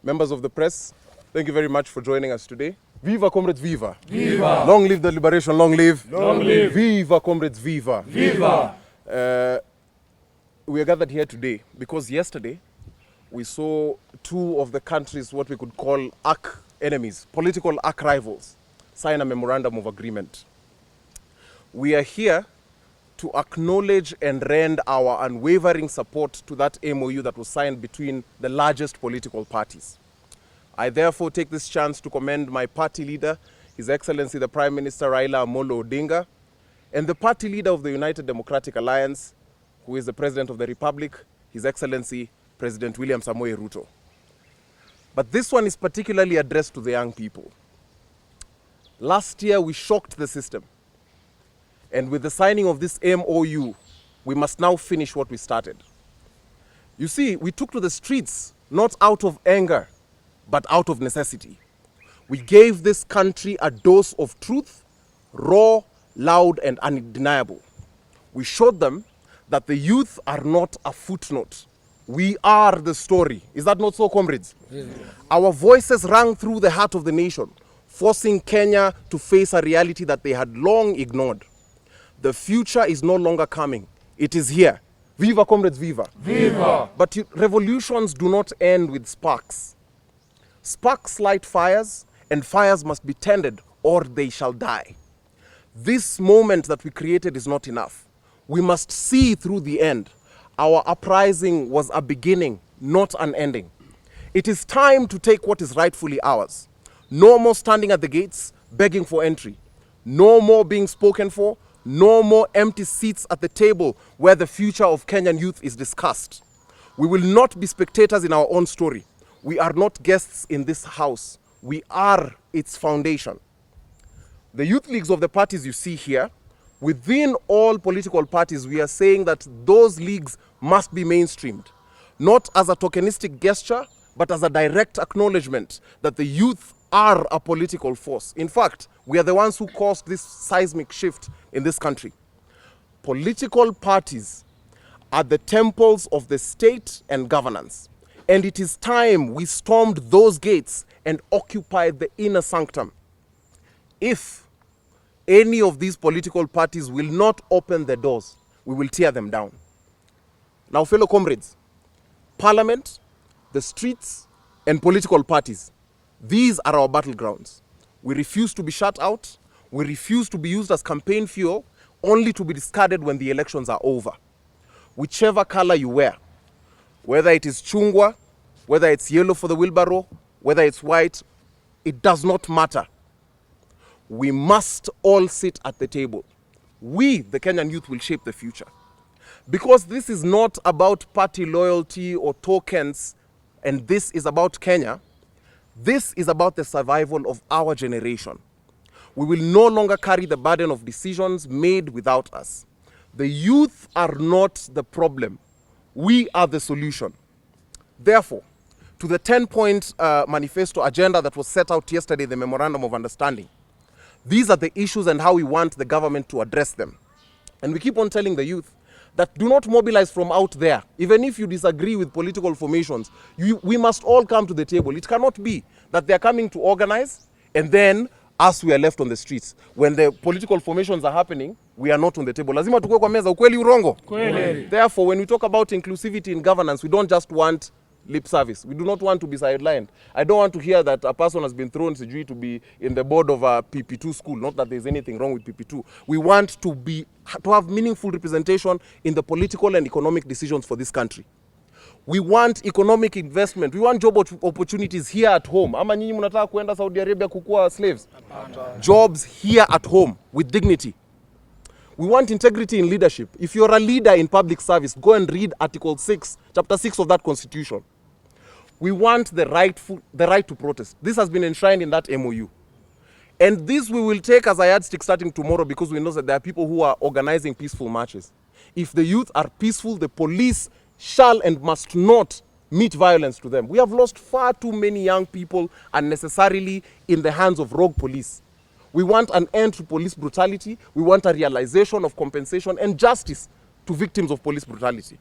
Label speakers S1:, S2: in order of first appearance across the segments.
S1: members of the press, thank you very much for joining us today. Viva, comrades, viva! Viva! Long live the liberation, long live! Long live! Viva, comrades, viva! Viva! We are gathered here today because yesterday we saw two of the countries, what we could call arch enemies, political arch rivals, sign a memorandum of agreement. We are here to acknowledge and rend our unwavering support to that MOU that was signed between the largest political parties. I therefore take this chance to commend my party leader, His Excellency the Prime Minister Raila Amolo Odinga, and the party leader of the United Democratic Alliance, who is the President of the Republic, His Excellency President William Samoei Ruto. But this one is particularly addressed to the young people. Last year we shocked the system. And with the signing of this MOU, we must now finish what we started. You see, we took to the streets not out of anger, but out of necessity. We gave this country a dose of truth, raw, loud, and undeniable. We showed them that the youth are not a footnote. We are the story. Is that not so, comrades? Yes. Our voices rang through the heart of the nation, forcing Kenya to face a reality that they had long ignored. The future is no longer coming. It is here. Viva, comrades, viva. Viva! But revolutions do not end with sparks. Sparks light fires, and fires must be tended or they shall die. This moment that we created is not enough. We must see through the end. Our uprising was a beginning, not an ending. It is time to take what is rightfully ours. No more standing at the gates, begging for entry. No more being spoken for. No more empty seats at the table where the future of Kenyan youth is discussed. We will not be spectators in our own story. We are not guests in this house. We are its foundation. The youth leagues of the parties you see here, within all political parties, we are saying that those leagues must be mainstreamed, not as a tokenistic gesture, but as a direct acknowledgement that the youth are a political force. In fact, we are the ones who caused this seismic shift in this country. Political parties are the temples of the state and governance. And it is time we stormed those gates and occupied the inner sanctum. If any of these political parties will not open the doors, we will tear them down. Now, fellow comrades, Parliament, the streets, and political parties, these are our battlegrounds. We refuse to be shut out. We refuse to be used as campaign fuel, only to be discarded when the elections are over. Whichever color you wear, whether it is chungwa, whether it's yellow for the wheelbarrow, whether it's white, it does not matter. We must all sit at the table. We, the Kenyan youth, will shape the future. Because this is not about party loyalty or tokens, and this is about Kenya. This is about the survival of our generation. We will no longer carry the burden of decisions made without us. The youth are not the problem. We are the solution. Therefore, to the 10-point manifesto agenda that was set out yesterday, the Memorandum of Understanding, these are the issues and how we want the government to address them. And we keep on telling the youth that do not mobilize from out there. Even if you disagree with political formations, we must all come to the table. It cannot be that they are coming to organize and then us, we are left on the streets. When the political formations are happening, we are not on the table. Lazima tukue kwa meza, ukweli urongo. Therefore, when we talk about inclusivity in governance, we don't just want lip service. We do not want to be sidelined. I don't want to hear that a person has been thrown to be in the board of a PP2 school. Not that there's anything wrong with PP2. We want to have meaningful representation in the political and economic decisions for this country. We want economic investment. We want job opportunities here at home. Ama nyinyi mnataka kuenda Saudi Arabia kukua slaves? Jobs here at home with dignity. We want integrity in leadership. If you're a leader in public service, go and read Article 6, Chapter 6 of that Constitution. We want the right to protest. This has been enshrined in that MOU. And this we will take as a yardstick starting tomorrow, because we know that there are people who are organizing peaceful marches. If the youth are peaceful, the police shall and must not meet violence to them. We have lost far too many young people unnecessarily in the hands of rogue police. We want an end to police brutality. We want a realization of compensation and justice to victims of police brutality.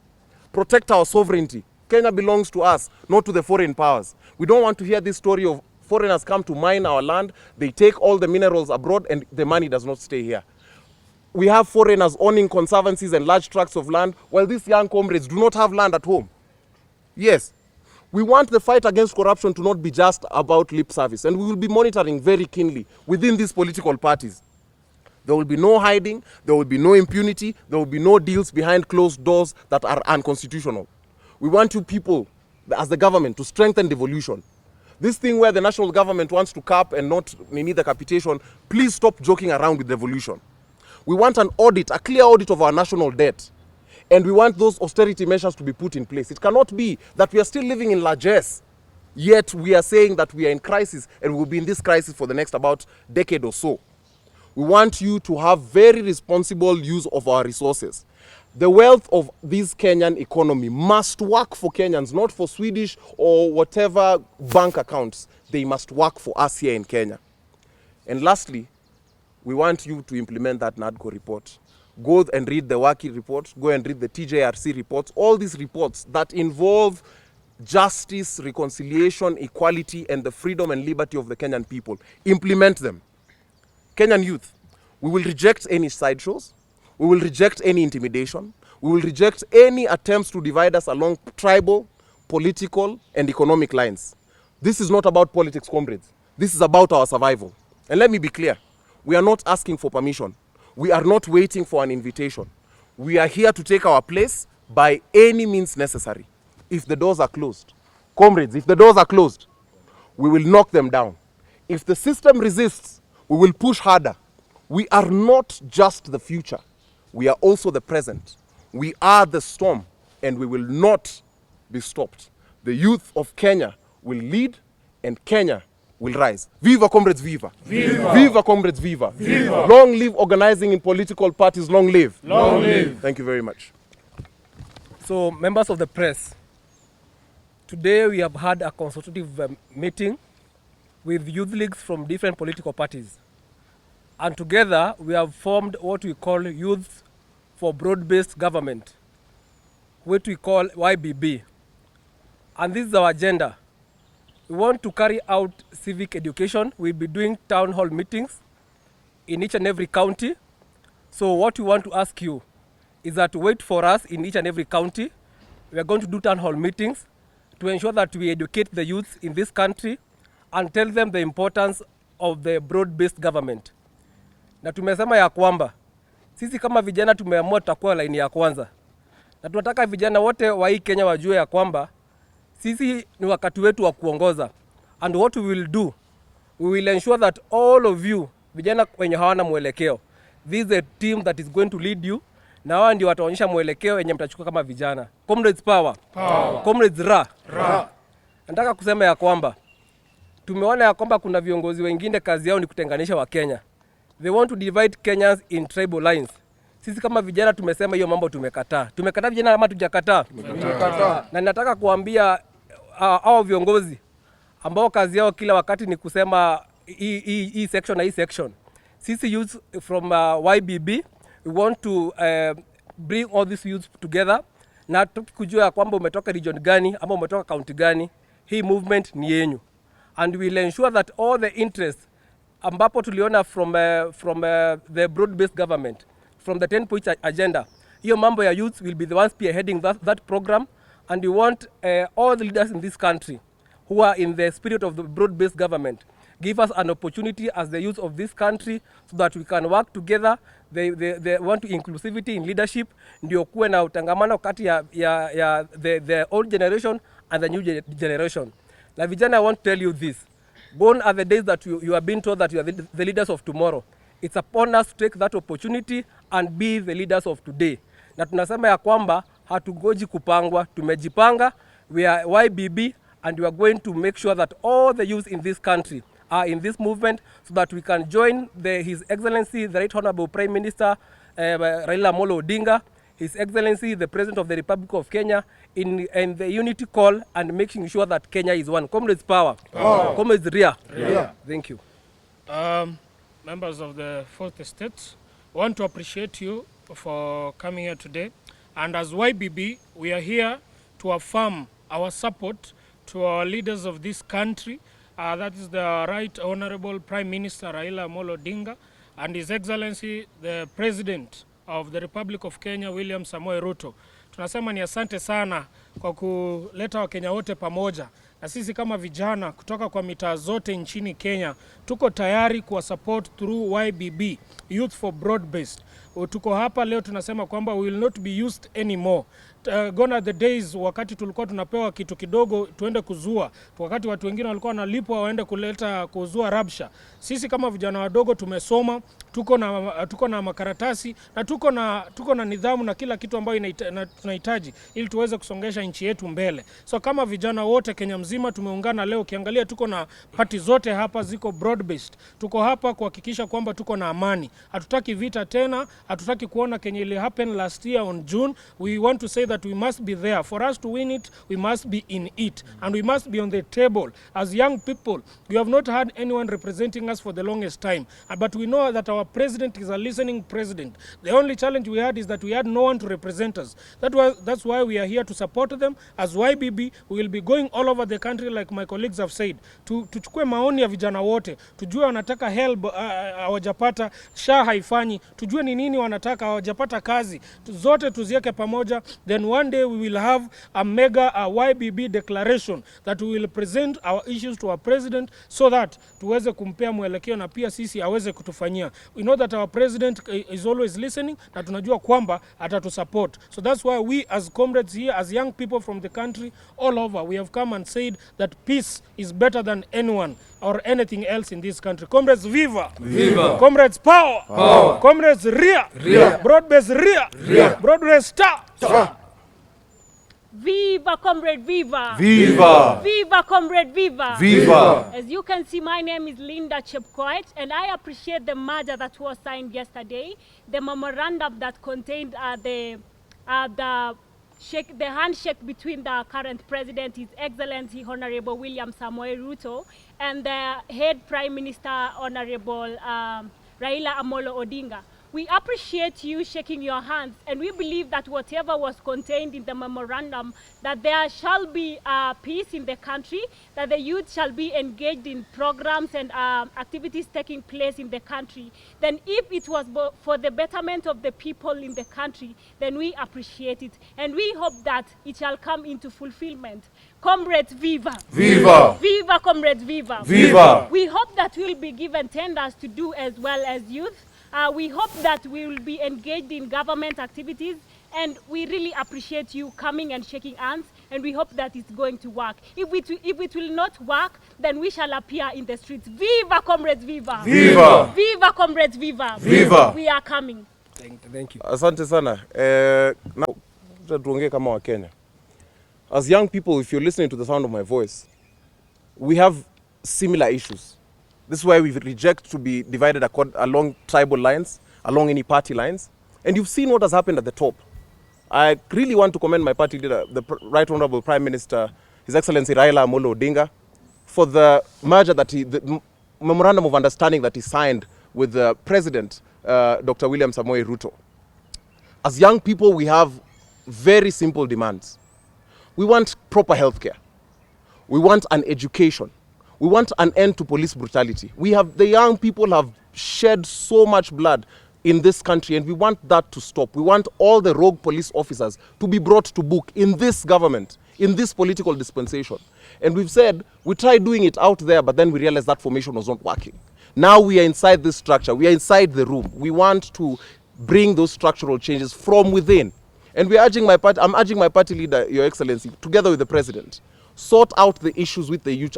S1: Protect our sovereignty Kenya belongs to us, not to the foreign powers. We don't want to hear this story of foreigners come to mine our land, they take all the minerals abroad, and the money does not stay here. We have foreigners owning conservancies and large tracts of land, while these young comrades do not have land at home. Yes, we want the fight against corruption to not be just about lip service, and we will be monitoring very keenly within these political parties. There will be no hiding, there will be no impunity, there will be no deals behind closed doors that are unconstitutional. We want you people, as the government, to strengthen devolution. This thing where the national government wants to cap and not need the capitation, please stop joking around with devolution. We want an audit, a clear audit of our national debt. And we want those austerity measures to be put in place. It cannot be that we are still living in largesse, yet we are saying that we are in crisis and we will be in this crisis for the next about decade or so. We want you to have very responsible use of our resources. The wealth of this Kenyan economy must work for Kenyans, not for Swedish or whatever bank accounts. They must work for us here in Kenya. And lastly, we want you to implement that NADCO report. Go and read the WAKI report, go and read the TJRC reports, all these reports that involve justice, reconciliation, equality, and the freedom and liberty of the Kenyan people. Implement them. Kenyan youth, we will reject any sideshows, we will reject any intimidation, we will reject any attempts to divide us along tribal, political, and economic lines. This is not about politics, comrades. This is about our survival. And let me be clear, we are not asking for permission. We are not waiting for an invitation. We are here to take our place by any means necessary. If the doors are closed, comrades, if the doors are closed, we will knock them down. If the system resists, we will push harder. We are not just the future. We are also the present. We are the storm, and we will not be stopped. The youth of Kenya will lead, and Kenya will rise. Viva, comrades, viva.
S2: Viva.
S1: Viva, comrades, viva.
S2: Viva.
S1: Long live organizing in political parties, long live.
S2: Long live.
S1: Thank you very much.
S3: So, members of the press, today we have had a consultative meeting with youth leagues from different political parties. And together we have formed what we call Youth for Broad-Based Government, what we call YBB. And this is our agenda. We want to carry out civic education. We'll be doing town hall meetings in each and every county. So what we want to ask you is that wait for us in each and every county. We are going to do town hall meetings to ensure that we educate the youth in this country and tell them the importance of the broad-based government. Na tumesema ya kwamba sisi kama vijana tumeamua tutakuwa laini ya kwanza. Na tunataka vijana wote wa hii Kenya wajue ya kwamba sisi ni wakati wetu wa kuongoza. And what we will do, we will ensure that all of you, vijana wenye hawana mwelekeo, this is a team that is going to lead you, na wao ndio wataonyesha mwelekeo yenye mtachukua kama vijana. Comrades power. Power. Comrades ra. Ra. Nataka kusema ya kwamba tumeona ya kwamba kuna viongozi wengine kazi yao ni kutenganisha wa Kenya. They want to divide Kenyans in tribal lines. Sisi kama vijana tumesema hiyo mambo tumekataa. Tumekataa vijana ama tujakataa? Tumekataa. Na nataka kuambia hao viongozi ambao kazi yao kila wakati ni kusema hii section na hii section. Sisi youth from YBB, we want to bring all these youth together na tukijua kwamba umetoka region gani ama umetoka county gani, hii movement ni yenyu. And we'll ensure that all the interests ambapo tuliona from the broad-based government, from the 10-point agenda, hiyo mambo ya youth will be the ones spearheading that program, and we want all the leaders in this country who are in the spirit of the broad-based government give us an opportunity as the youth of this country so that we can work together. They want to inclusivity in leadership, ndio kuwe na utangamano kati ya the old generation and the new generation. Na vijana, I want to tell you this. Gone are the days that you are being told that you are the leaders of tomorrow. It's upon us to take that opportunity and be the leaders of today. Na tunasema ya kwamba hatugoji kupangwa, tumejipanga. We are YBB and we are going to make sure that all the youth in this country are in this movement so that we can join His Excellency, the Right Honorable Prime Minister Raila Amolo Odinga, His Excellency, the President of the Republic of Kenya, in the unity call and making sure that Kenya is one. Comrades power. Power. Comrades Ria. Ria. Thank you.
S2: Members of the Fourth Estate, I want to appreciate you for coming here today. And as YBB, we are here to affirm our support to our leaders of this country. That is the Right Honorable Prime Minister Raila Amolo Odinga and His Excellency the President of the Republic of Kenya William Samoei Ruto. Tunasema ni asante sana kwa kuleta Wakenya wote pamoja, na sisi kama vijana kutoka kwa mitaa zote nchini Kenya tuko tayari kuwa support through YBB, Youth for Broad-Based. Tuko hapa leo tunasema kwamba we will not be used anymore. Gone are the days wakati tulikuwa tunapewa kitu kidogo tuende kuzua, wakati watu wengine walikuwa wanalipwa waende kuleta kuzua rabsha. Sisi kama vijana wadogo tumesoma, tuko na makaratasi na tuko na nidhamu na kila kitu ambayo tunahitaji ili tuweze kusongesha nchi yetu mbele. So kama vijana wote Kenya mzima tumeungana leo. Ukiangalia tuko na party zote hapa ziko broad based. Tuko hapa kuhakikisha kwamba tuko na amani. Hatutaki vita tena, hatutaki kuona Kenya ile happen last year on June. We want to say that we must be there. For us to win it, we must be in it and we must be on the table. As young people, we have not had anyone representing us for the longest time, but we know that our president is a listening president. The only challenge we had is that we had no one to represent us. That's why we are here to support them. As YBB, we will be going all over the country like my colleagues have said. Tuchukue maoni ya vijana wote, tujue wanataka help hawajapata, SHA haifanyi, tujue ni nini wanataka hawajapata kazi, zote tuziweke pamoja. Then one day we will have a mega YBB declaration that we will present our issues to our president so that tuweze kumpea mwelekeo na pia sisi aweze kutufanyia. We know that our president is always listening na tunajua kwamba atatusupport. So that's why we as comrades here, as young people from the country all over, we have come and said that peace is better than anyone or anything else in this country. Comrades, viva! Viva! Comrades, power! Power! Comrades, ria! Ria! Broad-based, ria! Ria! Broad-based, star! Star!
S4: Viva, comrade, viva!
S1: Viva!
S4: Viva, comrade, viva!
S1: Viva!
S4: As you can see, my name is Linda Chepkoech, and I appreciate the merger that was signed yesterday, the memorandum that contained the handshake between the current president, His Excellency Honorable William Samoei Ruto, and the head Prime Minister Honorable Raila Amolo Odinga. We appreciate you shaking your hands, and we believe that whatever was contained in the memorandum, that there shall be peace in the country, that the youth shall be engaged in programs and activities taking place in the country. Then if it was for the betterment of the people in the country, then we appreciate it. And we hope that it shall come into fulfillment. Comrades, viva!
S1: Viva!
S4: Viva, comrades, viva!
S1: Viva!
S4: We hope that we'll be given tenders to do as well as youth. We hope that we will be engaged in government activities, and we really appreciate you coming and shaking hands, and we hope that it's going to work. If it will not work, then we shall appear in the streets. Viva, comrades, viva!
S1: Viva!
S4: Viva, comrades, viva!
S1: Viva!
S4: We are coming.
S3: Thank you.
S1: Asante sana. Now, tuongee kama wa Kenya. As young people, if you're listening to the sound of my voice, we have similar issues. This is why we reject to be divided along tribal lines, along any party lines. And you've seen what has happened at the top. I really want to commend my party leader, the Right Honorable Prime Minister, His Excellency Raila Amolo Odinga, for the merger the memorandum of understanding that he signed with the President, Dr. William Samoei Ruto. As young people, we have very simple demands. We want proper healthcare. We want an education. We want an end to police brutality. The young people have shed so much blood in this country, and we want that to stop. We want all the rogue police officers to be brought to book in this government, in this political dispensation. And we've said, we tried doing it out there, but then we realized that formation was not working. Now we are inside this structure. We are inside the room. We want to bring those structural changes from within. And I'm urging my party leader, Your Excellency, together with the President, sort out the issues with the youth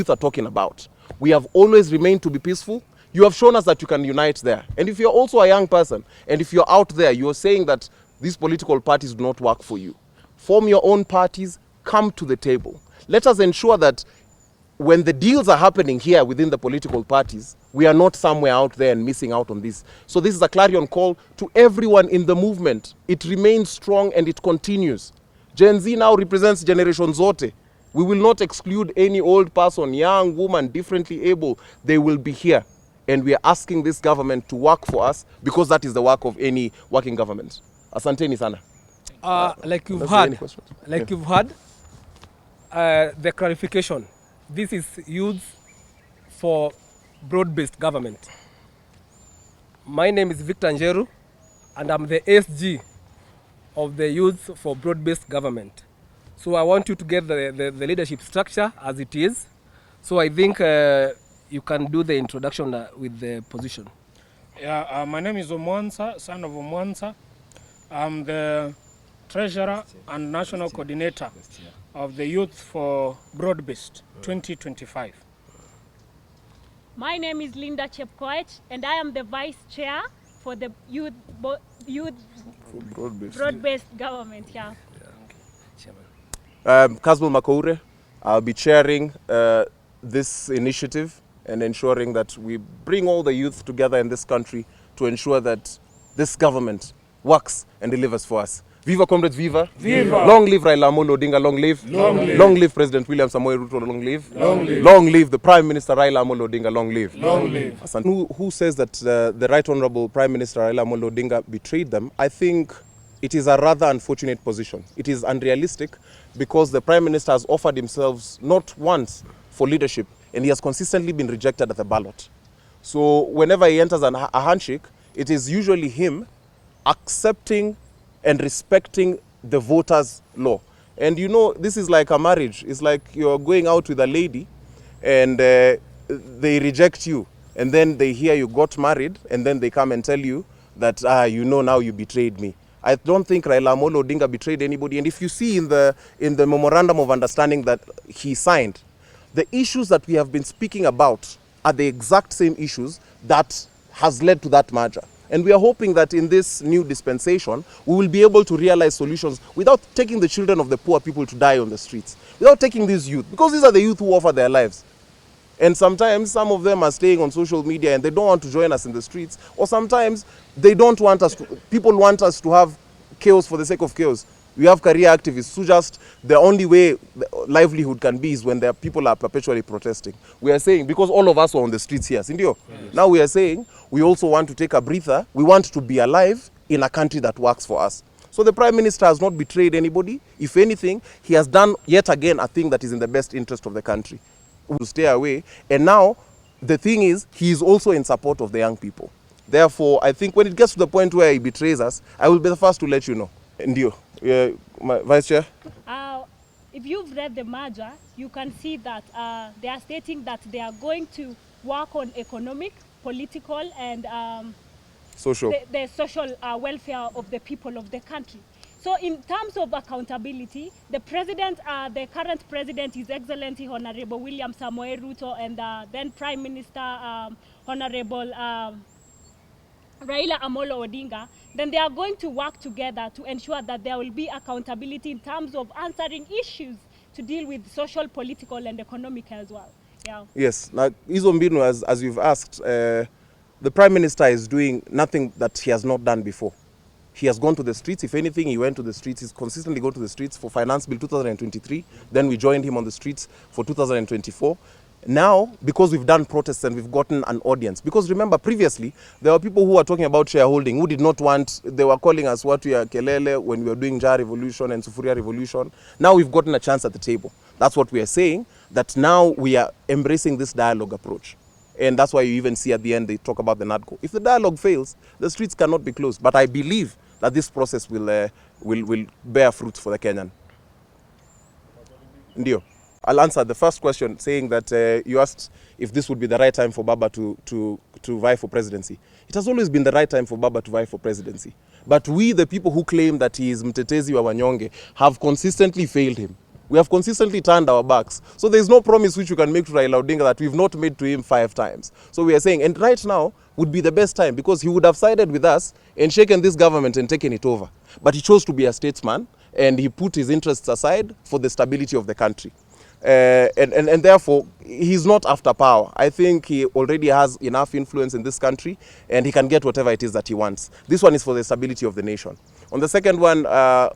S1: are talking about. We have always remained to be peaceful. You have shown us that you can unite there. And if you're also a young person, and if you're out there, you're saying that these political parties do not work for you, form your own parties, come to the table. Let us ensure that when the deals are happening here within the political parties, we are not somewhere out there and missing out on this. So this is a clarion call to everyone in the movement. It remains strong and it continues. Gen Z now represents Generation Zote. We will not exclude any old person, young woman, differently able. They will be here. And we are asking this government to work for us because that is the work of any working government. Asanteni sana.
S3: Like you've heard, the clarification. This is youth for broad-based government. My name is Victor Njeru, and I'm the SG of the Youth for Broad-Based Government. So I want you to get the leadership structure as it is. So I think you can do the introduction with the position.
S2: Yeah, my name is Omwansa, son of Omwansa. I'm the Treasurer and National Coordinator of the Youth for Broad-Based 2025.
S4: My name is Linda Chepkoech, and I am the Vice Chair for the Youth Broad-Based Government. Yeah.
S1: Kasmuel Macoure, I'll be chairing this initiative and ensuring that we bring all the youth together in this country to ensure that this government works and delivers for us. Viva comrades, viva!
S2: Viva!
S1: Long live Raila Amolo Odinga, long live!
S2: Long live!
S1: Long live President Samoei Ruto, long live!
S2: Long live!
S1: Long live the Prime Minister Raila Amolo Odinga, long live!
S2: Long live!
S1: Who says that the Right Honourable Prime Minister Raila Amolo Odinga betrayed them? I think it is a rather unfortunate position. It is unrealistic because the Prime Minister has offered himself not once for leadership, and he has consistently been rejected at the ballot. So whenever he enters a handshake, it is usually him accepting and respecting the voters' law. And you know, this is like a marriage. It's like you're going out with a lady and they reject you. And then they hear you got married and then they come and tell you that, you know, now you betrayed me. I don't think Raila Amolo Odinga betrayed anybody. And if you see in the memorandum of understanding that he signed, the issues that we have been speaking about are the exact same issues that has led to that merger. And we are hoping that in this new dispensation, we will be able to realize solutions without taking the children of the poor people to die on the streets, without taking these youth, because these are the youth who offer their lives. And sometimes some of them are staying on social media and they don't want to join us in the streets, or sometimes they don't want us to, people want us to have chaos for the sake of chaos. We have career activists who just, the only way livelihood can be is when their people are perpetually protesting. We are saying, because all of us are on the streets here, Sindio? Yes. Now we are saying, we also want to take a breather. We want to be alive in a country that works for us. So the Prime Minister has not betrayed anybody. If anything, he has done yet again a thing that is in the best interest of the country. We will stay away. And now, the thing is, he is also in support of the young people. Therefore, I think when it gets to the point where he betrays us, I will be the first to let you know. Ndio, my Vice Chair.
S4: If you've read the merger, you can see that they are stating that they are going to work on economic, political, and
S1: social.
S4: The social welfare of the people of the country. So in terms of accountability, the president, the current president, His Excellency Honorable William Samoei Ruto, and then Prime Minister Honorable Raila Amolo Odinga, then they are going to work together to ensure that there will be accountability in terms of answering issues to deal with social, political, and economic as well. Yeah.
S1: Yes. Now, hizo mbinu, as you've asked, the Prime Minister is doing nothing that he has not done before. He has gone to the streets. If anything, he went to the streets. He's consistently gone to the streets for Finance Bill 2023. Then we joined him on the streets for 2024. Now, because we've done protests and we've gotten an audience, because remember previously, there were people who were talking about shareholding who did not want, they were calling us watu ya kelele when we were doing Jar Revolution and Sufuria Revolution. Now we've gotten a chance at the table. That's what we are saying, that now we are embracing this dialogue approach. And that's why you even see at the end they talk about the NADCO. If the dialogue fails, the streets cannot be closed. But I believe that this process will bear fruits for the Kenyan. Ndio. I'll answer the first question saying that you asked if this would be the right time for Baba to vie for presidency. It has always been the right time for Baba to vie for presidency. But we, the people who claim that he is mtetezi wa wanyonge, have consistently failed him. We have consistently turned our backs. So there is no promise which you can make to Raila Odinga that we've not made to him 5 times. So we are saying, and right now would be the best time because he would have sided with us and shaken this government and taken it over. But he chose to be a statesman and he put his interests aside for the stability of the country. And therefore, he's not after power. I think he already has enough influence in this country and he can get whatever it is that he wants. This one is for the stability of the nation. On the second one, I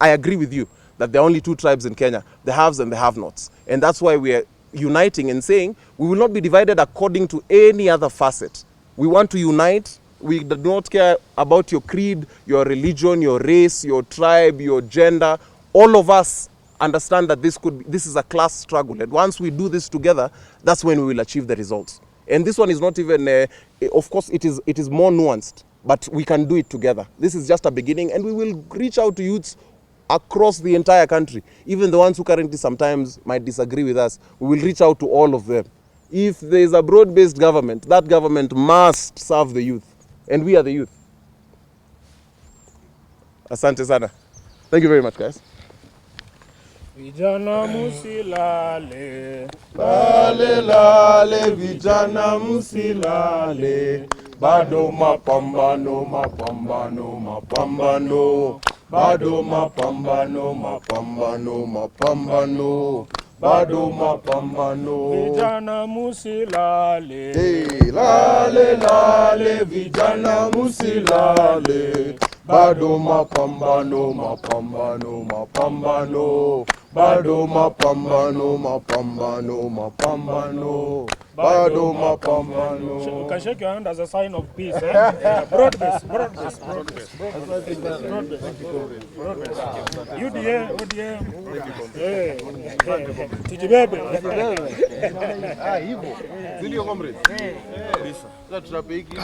S1: agree with you that there are only 2 tribes in Kenya, the haves and the have-nots. And that's why we are uniting and saying we will not be divided according to any other facet. We want to unite. We do not care about your creed, your religion, your race, your tribe, your gender. All of us understand that this is a class struggle, and once we do this together, that's when we will achieve the results. And this one is not even, of course, it is more nuanced, but we can do it together. This is just a beginning, and we will reach out to youths across the entire country, even the ones who currently sometimes might disagree with us. We will reach out to all of them. If there is a broad-based government, that government must serve the youth, and we are the youth. Asante sana. Thank you very much, guys.
S2: Vijana musilale,
S1: Lale lale, vijana musilale, bado mapambano, mapambano, mapambano, bado mapambano, mapambano, mapambano, bado mapambano.
S2: vijana musilale,
S1: Hey, lale lale, vijana musilale, bado mapambano, mapambano, mapambano, bado mapambano, mapambano, mapambano, bado mapambano.
S2: You can shake your hand as a sign of peace. Eh? Broad base, broad base, broad base, broad base, broad base, broad base. UDA, ODM. Tujibebe.
S1: Hivyo. Zilio comrades. Kabisa. Sasa tutapiki.